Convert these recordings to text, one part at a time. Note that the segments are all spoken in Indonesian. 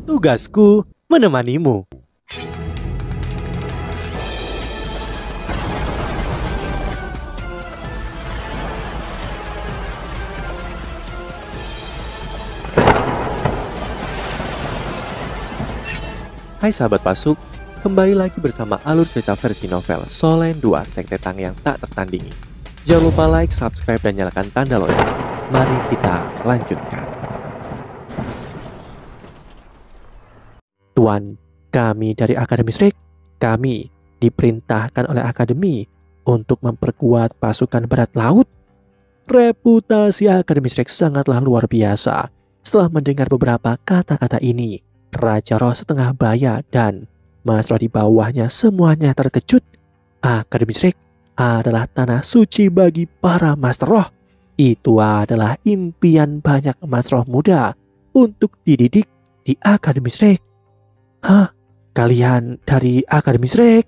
Tugasku menemanimu. Hai sahabat Pasuk, kembali lagi bersama alur cerita versi novel Solen 2 Sekte Tang yang tak tertandingi. Jangan lupa like, subscribe, dan nyalakan tanda lonceng. Mari kita lanjutkan. Tuan, kami dari Akademi Shrek. Kami diperintahkan oleh Akademi untuk memperkuat pasukan barat laut. Reputasi Akademi Shrek sangatlah luar biasa. Setelah mendengar beberapa kata-kata ini, Raja Roh setengah baya dan Mas Roh di bawahnya semuanya terkejut. Akademi Shrek adalah tanah suci bagi para Master Roh. Itu adalah impian banyak Mas Roh muda untuk dididik di Akademi Shrek. Hah? Kalian dari Akademi Shrek?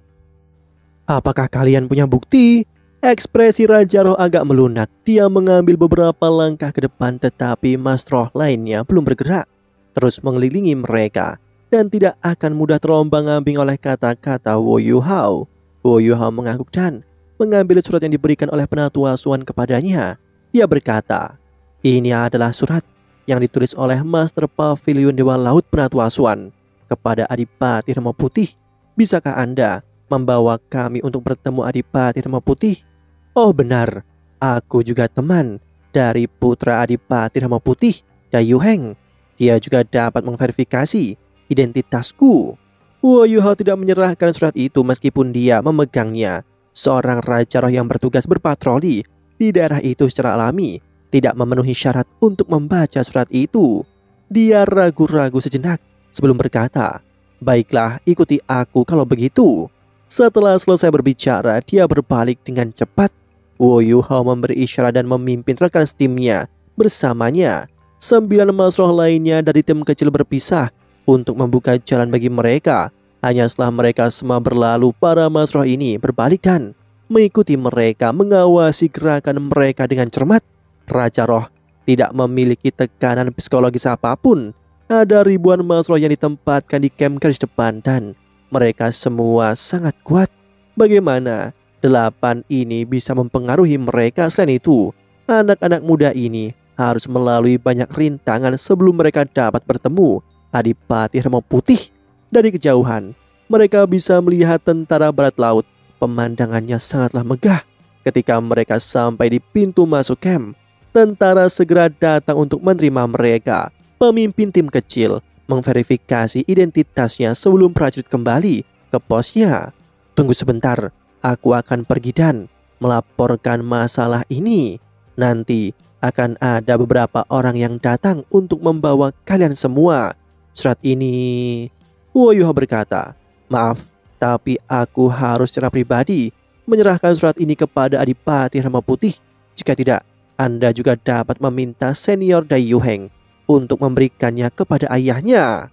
Apakah kalian punya bukti? Ekspresi Raja Roh agak melunak. Dia mengambil beberapa langkah ke depan, tetapi Mas Roh lainnya belum bergerak, terus mengelilingi mereka dan tidak akan mudah terombang-ambing oleh kata-kata Wo Yu Hao. Wo Yu Hao mengangguk dan mengambil surat yang diberikan oleh Penatua Suan kepadanya. Dia berkata, ini adalah surat yang ditulis oleh Master Pavilion Dewa Laut Penatua Suan kepada Adipati Remo Putih. Bisakah Anda membawa kami untuk bertemu Adipati Remo Putih? Oh benar, aku juga teman dari putra Adipati Remo Putih, Dayu Heng. Dia juga dapat memverifikasi identitasku. Wo Yu Hao tidak menyerahkan surat itu meskipun dia memegangnya. Seorang Raja Roh yang bertugas berpatroli di daerah itu secara alami tidak memenuhi syarat untuk membaca surat itu. Dia ragu-ragu sejenak sebelum berkata, baiklah, ikuti aku kalau begitu. Setelah selesai berbicara, dia berbalik dengan cepat. Wo Yu Hao memberi isyarat dan memimpin rekan timnya bersamanya. 9 Mas Roh lainnya dari tim kecil berpisah untuk membuka jalan bagi mereka. Hanya setelah mereka semua berlalu, para Mas Roh ini berbalik dan mengikuti mereka, mengawasi gerakan mereka dengan cermat. Raja Roh tidak memiliki tekanan psikologis apapun. Ada ribuan Mas Roh yang ditempatkan di camp garis depan dan mereka semua sangat kuat. Bagaimana 8 ini bisa mempengaruhi mereka? Selain itu, anak-anak muda ini harus melalui banyak rintangan sebelum mereka dapat bertemu Adipati Remo Putih. Dari kejauhan, mereka bisa melihat tentara barat laut. Pemandangannya sangatlah megah. Ketika mereka sampai di pintu masuk camp, tentara segera datang untuk menerima mereka. Pemimpin tim kecil memverifikasi identitasnya sebelum prajurit kembali ke posnya. Tunggu sebentar, aku akan pergi dan melaporkan masalah ini. Nanti akan ada beberapa orang yang datang untuk membawa kalian semua. Surat ini, Wo Yu Hao berkata, maaf, tapi aku harus secara pribadi menyerahkan surat ini kepada Adipati Remo Putih. Jika tidak, Anda juga dapat meminta senior Dayu Heng untuk memberikannya kepada ayahnya.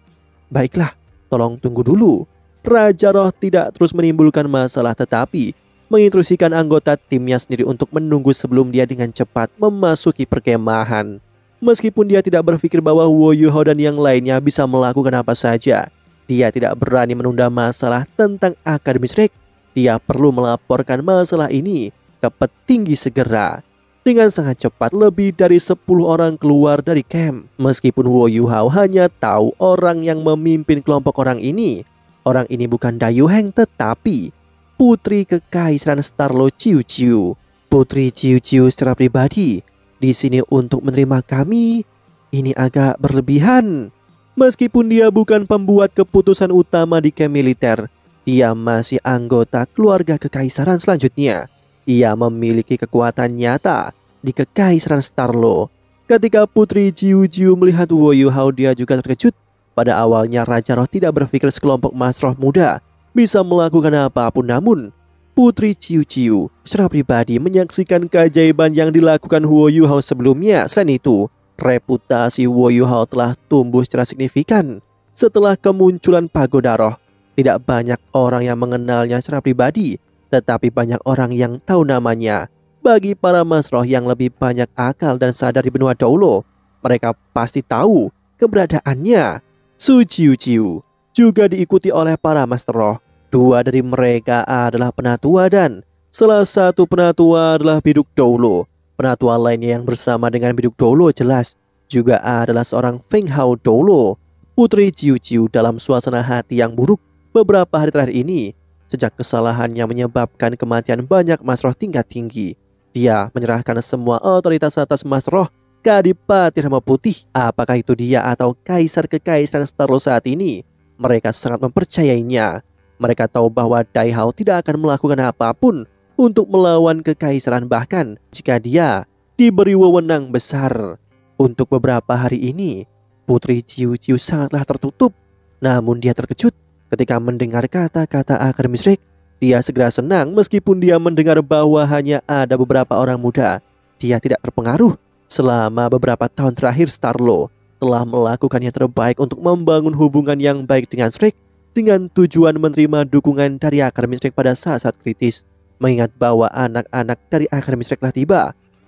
Baiklah, tolong tunggu dulu. Raja Roh tidak terus menimbulkan masalah, tetapi menginstruksikan anggota timnya sendiri untuk menunggu sebelum dia dengan cepat memasuki perkemahan. Meskipun dia tidak berpikir bahwa Wo Yu Hao dan yang lainnya bisa melakukan apa saja, dia tidak berani menunda masalah tentang Akademi Shrek. Dia perlu melaporkan masalah ini ke petinggi segera. Dengan sangat cepat, lebih dari 10 orang keluar dari camp. Meskipun Wo Yu Hao hanya tahu orang yang memimpin kelompok orang ini. Orang ini bukan Dayu Heng, tetapi Putri Kekaisaran Starlo Ciu Ciu. Putri Ciu Ciu secara pribadi di sini untuk menerima kami. Ini agak berlebihan. Meskipun dia bukan pembuat keputusan utama di camp militer, dia masih anggota keluarga kekaisaran selanjutnya. Ia memiliki kekuatan nyata di Kekaisaran Starlo. Ketika Putri Ciu Ciu melihat Wo Yu Hao, dia juga terkejut. Pada awalnya Raja Roh tidak berpikir sekelompok Mas Roh muda bisa melakukan apapun, namun Putri Ciu Ciu secara pribadi menyaksikan keajaiban yang dilakukan Wo Yu Hao sebelumnya. Selain itu, reputasi Wo Yu Hao telah tumbuh secara signifikan setelah kemunculan Pagoda Roh. Tidak banyak orang yang mengenalnya secara pribadi, tetapi banyak orang yang tahu namanya. Bagi para Mas Roh yang lebih banyak akal dan sadar di benua Doulo, mereka pasti tahu keberadaannya. Su Jiu juga diikuti oleh para Master Roh. Dua dari mereka adalah penatua dan salah satu penatua adalah Biduk Doulo. Penatua lainnya yang bersama dengan Biduk Doulo jelas juga adalah seorang Feng Hao Doulo, putri Jiu dalam suasana hati yang buruk beberapa hari terakhir ini. Sejak kesalahannya menyebabkan kematian banyak Mas Roh tingkat tinggi, dia menyerahkan semua otoritas atas Mas Roh ke Adipati Rama Putih. Apakah itu dia atau Kaisar Kekaisaran Starlo saat ini? Mereka sangat mempercayainya. Mereka tahu bahwa Dai Hao tidak akan melakukan apapun untuk melawan kekaisaran, bahkan jika dia diberi wewenang besar. Untuk beberapa hari ini, Putri Jiu sangatlah tertutup. Namun dia terkejut ketika mendengar kata-kata Akademis Rex. Dia segera senang meskipun dia mendengar bahwa hanya ada beberapa orang muda. Dia tidak terpengaruh. Selama beberapa tahun terakhir, Starlo telah melakukan yang terbaik untuk membangun hubungan yang baik dengan Rex, dengan tujuan menerima dukungan dari Akademis Rex pada saat-saat kritis. Mengingat bahwa anak-anak dari Akademis Rex telah tiba,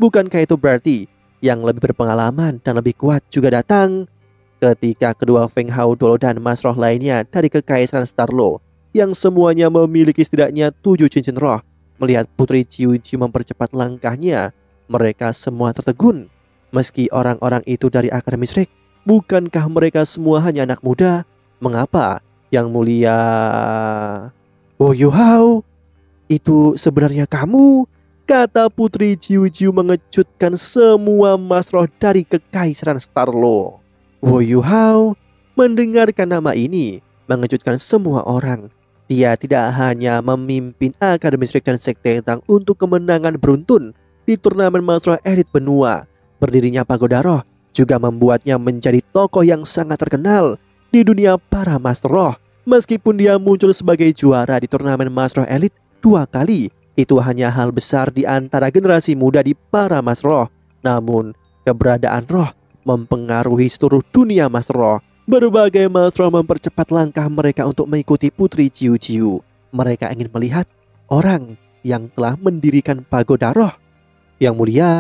bukankah itu berarti yang lebih berpengalaman dan lebih kuat juga datang? Ketika kedua Feng Hao Doulo dan Mas Roh lainnya dari Kekaisaran Starlo yang semuanya memiliki setidaknya 7 cincin roh melihat Putri Jiu mempercepat langkahnya, mereka semua tertegun. Meski orang-orang itu dari Akademis Rex, bukankah mereka semua hanya anak muda? Mengapa Yang Mulia? Oh Yu Hao, itu sebenarnya kamu? Kata Putri Jiu mengejutkan semua Mas Roh dari Kekaisaran Starlo. Wo Yu Hao mendengarkan nama ini mengejutkan semua orang. Dia tidak hanya memimpin Akademis Rex dan Sekte Tang untuk kemenangan beruntun di turnamen Mas Roh Elit Benua. Berdirinya Pagoda Roh juga membuatnya menjadi tokoh yang sangat terkenal di dunia para Master Roh. Meskipun dia muncul sebagai juara di turnamen Mas Roh Elit 2 kali, itu hanya hal besar di antara generasi muda di para Master Roh. Namun keberadaan Roh mempengaruhi seluruh dunia Master Roh. Berbagai Master Roh mempercepat langkah mereka untuk mengikuti Putri Jiu. Mereka ingin melihat orang yang telah mendirikan Pagoda Roh. Yang Mulia,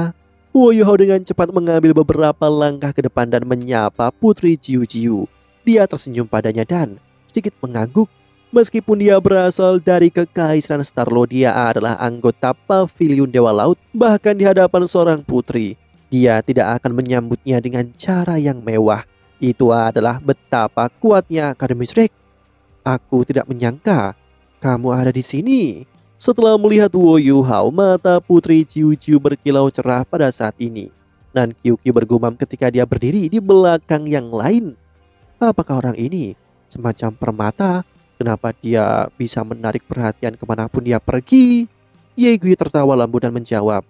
Wo Yu Hao dengan cepat mengambil beberapa langkah ke depan dan menyapa Putri Jiu. Dia tersenyum padanya dan sedikit mengangguk. Meskipun dia berasal dari Kekaisaran Starlo, dia adalah anggota Pavilion Dewa Laut. Bahkan di hadapan seorang putri, dia tidak akan menyambutnya dengan cara yang mewah. Itu adalah betapa kuatnya Akademis Rex. Aku tidak menyangka kamu ada di sini. Setelah melihat Wo Yu Hao, mata Putri Jiu berkilau cerah pada saat ini. Dan Qiu bergumam ketika dia berdiri di belakang yang lain. Apakah orang ini semacam permata? Kenapa dia bisa menarik perhatian kemanapun dia pergi? Ye Gui tertawa lembut dan menjawab,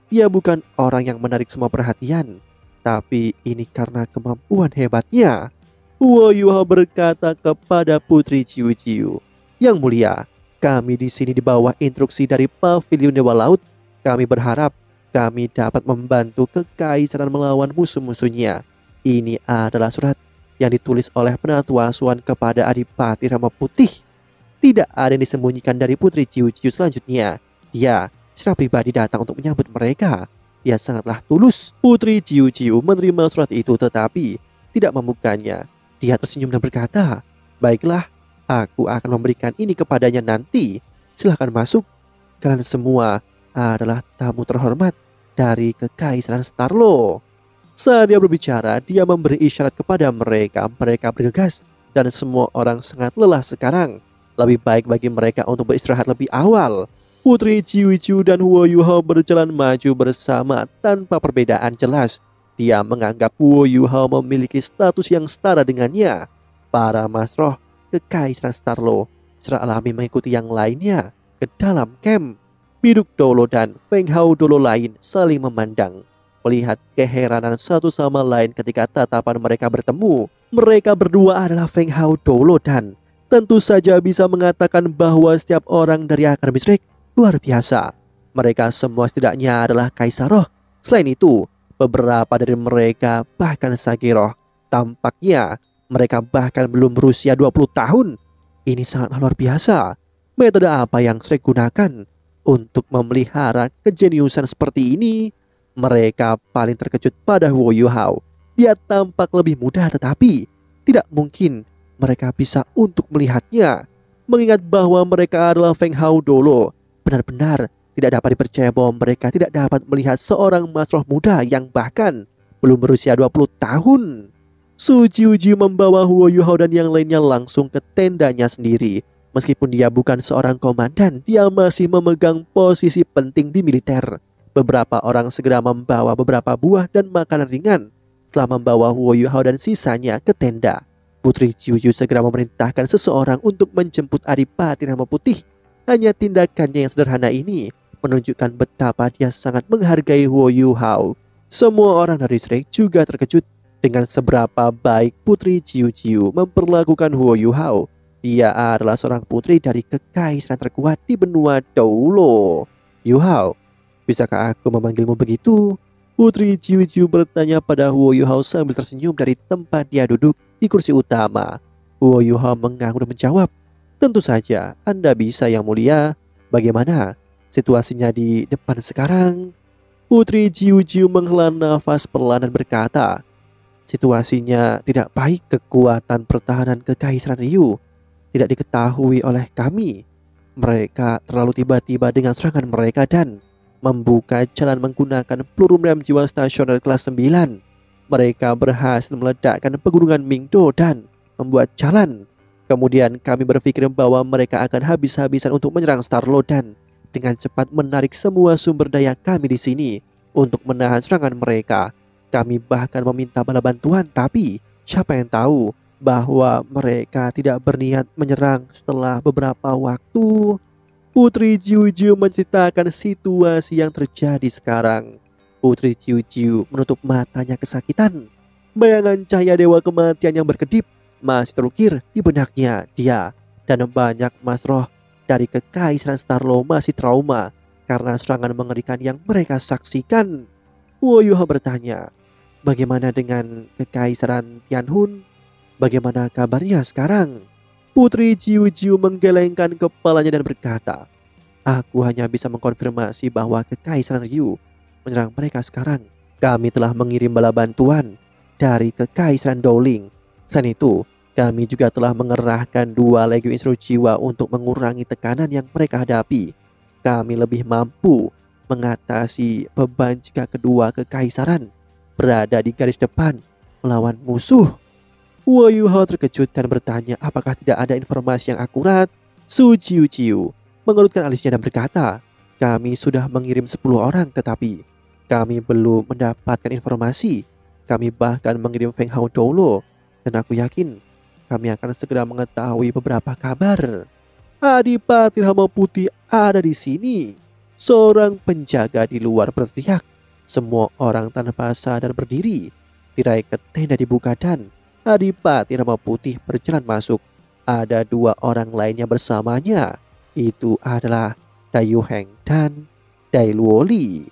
dia bukan orang yang menarik semua perhatian, tapi ini karena kemampuan hebatnya. Wo Yu Hao berkata kepada Putri Jiu. Yang Mulia, kami di sini di bawah instruksi dari Pavilion Dewa Laut. Kami berharap kami dapat membantu Kekaisaran melawan musuh-musuhnya. Ini adalah surat yang ditulis oleh penatua asuhan kepada Adipati Rama Putih. Tidak ada yang disembunyikan dari Putri Jiu selanjutnya. Dia secara pribadi datang untuk menyambut mereka. Dia sangatlah tulus. Putri Jiu menerima surat itu tetapi tidak membukanya. Dia tersenyum dan berkata, baiklah, aku akan memberikan ini kepadanya nanti. Silahkan masuk. Kalian semua adalah tamu terhormat dari Kekaisaran Starlo. Saat dia berbicara, dia memberi isyarat kepada mereka. Mereka bergegas dan semua orang sangat lelah sekarang. Lebih baik bagi mereka untuk beristirahat lebih awal. Putri Jiu dan Wo Yu Hao berjalan maju bersama tanpa perbedaan jelas. Dia menganggap Wo Yu Hao memiliki status yang setara dengannya. Para Mas Roh Kekaisaran Starlo secara alami mengikuti yang lainnya ke dalam camp. Biduk Doulo dan Feng Hao Doulo lain saling memandang, melihat keheranan satu sama lain ketika tatapan mereka bertemu. Mereka berdua adalah Feng Hao Doulo dan tentu saja bisa mengatakan bahwa setiap orang dari Akademis Rex luar biasa. Mereka semua setidaknya adalah Kaisar Roh. Selain itu, beberapa dari mereka bahkan Sage Roh. Tampaknya mereka bahkan belum berusia 20 tahun. Ini sangat luar biasa. Metode apa yang Rex gunakan untuk memelihara kejeniusan seperti ini? Mereka paling terkejut pada Wo Yu Hao. Dia tampak lebih muda tetapi Tidak mungkin mereka bisa untuk melihatnya, mengingat bahwa mereka adalah Feng Hao Dolo. Benar-benar tidak dapat dipercaya bahwa mereka tidak dapat melihat seorang masroh muda yang bahkan belum berusia 20 tahun. Su Jiujiu membawa Huo Yuhao dan yang lainnya langsung ke tendanya sendiri. Meskipun dia bukan seorang komandan, dia masih memegang posisi penting di militer. Beberapa orang segera membawa beberapa buah dan makanan ringan. Setelah membawa Huo Yuhao dan sisanya ke tenda, Putri Jiujiu segera memerintahkan seseorang untuk menjemput Adipati Rama Putih. Hanya tindakannya yang sederhana ini menunjukkan betapa dia sangat menghargai Huo Yuhao. Semua orang dari Shrek juga terkejut dengan seberapa baik Putri Jiujiu memperlakukan Huo Yuhao. Dia adalah seorang putri dari kekaisaran terkuat di benua Doulo. Yuhao, bisakah aku memanggilmu begitu? Putri Jiujiu bertanya pada Huo Yuhao sambil tersenyum dari tempat dia duduk di kursi utama. Huo Yuhao mengangguk dan menjawab, tentu saja, Anda bisa yang mulia. Bagaimana situasinya di depan sekarang? Putri Jiujiu menghela nafas perlahan dan berkata, situasinya tidak baik. Kekuatan pertahanan kekaisaran Ryu tidak diketahui oleh kami. Mereka terlalu tiba-tiba dengan serangan mereka dan membuka jalan menggunakan peluru rem jiwa stasioner kelas 9. Mereka berhasil meledakkan pegunungan Mingdo dan membuat jalan. Kemudian kami berpikir bahwa mereka akan habis-habisan untuk menyerang Starlo dan dengan cepat menarik semua sumber daya kami di sini untuk menahan serangan mereka. Kami bahkan meminta bala bantuan, tapi siapa yang tahu bahwa mereka tidak berniat menyerang setelah beberapa waktu. Putri Jiujiu menceritakan situasi yang terjadi sekarang. Putri Jiujiu menutup matanya kesakitan. Bayangan cahaya dewa kematian yang berkedip masih terukir di benaknya. Dia dan banyak masroh dari kekaisaran Starlo masih trauma karena serangan mengerikan yang mereka saksikan. Huo Yuhao bertanya, bagaimana dengan kekaisaran Tianhun? Bagaimana kabarnya sekarang? Putri Jiujiu menggelengkan kepalanya dan berkata, aku hanya bisa mengkonfirmasi bahwa kekaisaran Ryu menyerang mereka sekarang. Kami telah mengirim bala bantuan dari kekaisaran Dowling. Selain itu, kami juga telah mengerahkan 2 legio instruksi jiwa untuk mengurangi tekanan yang mereka hadapi. Kami lebih mampu mengatasi beban jika kedua kekaisaran berada di garis depan melawan musuh. Huo Yuhao terkejut dan bertanya apakah tidak ada informasi yang akurat. Su Jiujiu mengerutkan alisnya dan berkata, kami sudah mengirim 10 orang tetapi kami belum mendapatkan informasi. Kami bahkan mengirim Feng Hao Doulo dan aku yakin kami akan segera mengetahui beberapa kabar. Adipati Rama Putih ada di sini. Seorang penjaga di luar berteriak. Semua orang tanpa sadar berdiri. Tirai ke tenda dibuka dan Adipati Rama Putih berjalan masuk. Ada 2 orang lainnya bersamanya. Itu adalah Dai Yuheng dan Dai Luoli.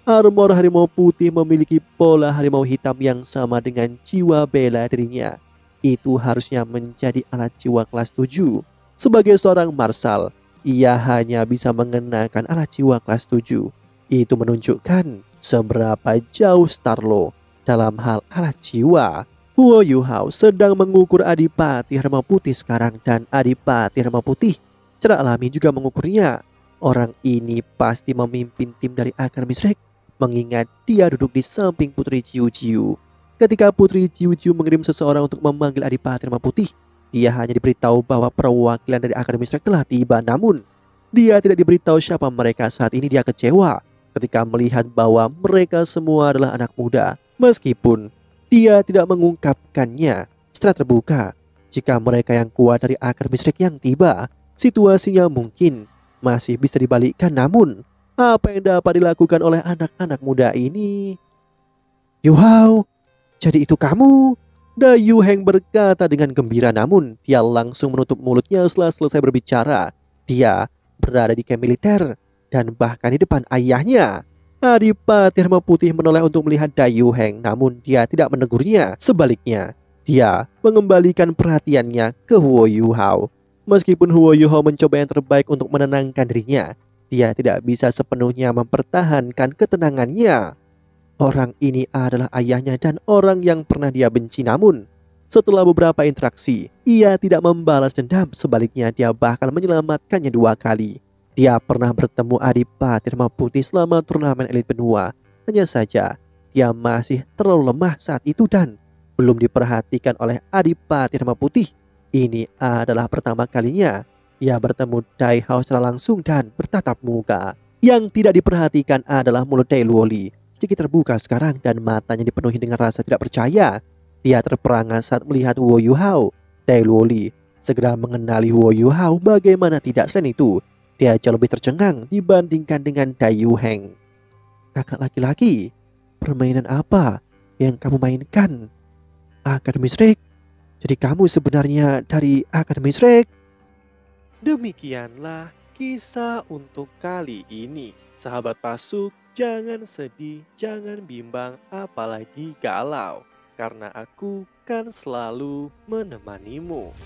Armor harimau putih memiliki pola harimau hitam yang sama dengan jiwa bela dirinya. Itu harusnya menjadi alat jiwa kelas 7. Sebagai seorang marsal, ia hanya bisa mengenakan alat jiwa kelas 7. Itu menunjukkan seberapa jauh Starlo dalam hal alat jiwa. Huo Yuhao sedang mengukur Adipati Harimau Putih sekarang dan Adipati Harimau Putih secara alami juga mengukurnya. Orang ini pasti memimpin tim dari Akademi Shrek, mengingat dia duduk di samping Putri Jiujiu. Ketika Putri Jiujiu mengirim seseorang untuk memanggil Adipati Harimau Putih, dia hanya diberitahu bahwa perwakilan dari Akademi Shrek telah tiba, namun dia tidak diberitahu siapa mereka. Saat ini dia kecewa ketika melihat bahwa mereka semua adalah anak muda. Meskipun dia tidak mengungkapkannya secara terbuka, jika mereka yang kuat dari Akademi Shrek yang tiba, situasinya mungkin masih bisa dibalikkan. Namun apa yang dapat dilakukan oleh anak-anak muda ini? Yuhao, jadi itu kamu? Dai Yuheng berkata dengan gembira, namun dia langsung menutup mulutnya setelah selesai berbicara. Dia berada di kamp militer dan bahkan di depan ayahnya. Adipati Harimau Putih menoleh untuk melihat Dai Yuheng, namun dia tidak menegurnya. Sebaliknya, dia mengembalikan perhatiannya ke Huo Yuhao. Meskipun Huo Yuhao mencoba yang terbaik untuk menenangkan dirinya, dia tidak bisa sepenuhnya mempertahankan ketenangannya. Orang ini adalah ayahnya dan orang yang pernah dia benci, namun Setelah beberapa interaksi, ia tidak membalas dendam, sebaliknya dia bahkan menyelamatkannya 2 kali. Dia pernah bertemu Adipati Rema Putih selama turnamen elit benua. Hanya saja, dia masih terlalu lemah saat itu dan belum diperhatikan oleh Adipati Rema Putih. Ini adalah pertama kalinya ia bertemu Dai Hao secara langsung dan bertatap muka. Yang tidak diperhatikan adalah mulut Dai Luoli, sedikit terbuka sekarang dan matanya dipenuhi dengan rasa tidak percaya. Dia terperangah saat melihat Wo Yuhao. Dai Luoli segera mengenali Wo Yuhao, bagaimana tidak, selain itu dia jauh lebih tercengang dibandingkan dengan Dai Yuheng. Kakak laki-laki, permainan apa yang kamu mainkan? Akademi Shrek? Jadi kamu sebenarnya dari Akademi Shrek? Demikianlah kisah untuk kali ini. Sahabat Pasuk, jangan sedih, jangan bimbang, apalagi galau. Karena aku kan selalu menemanimu.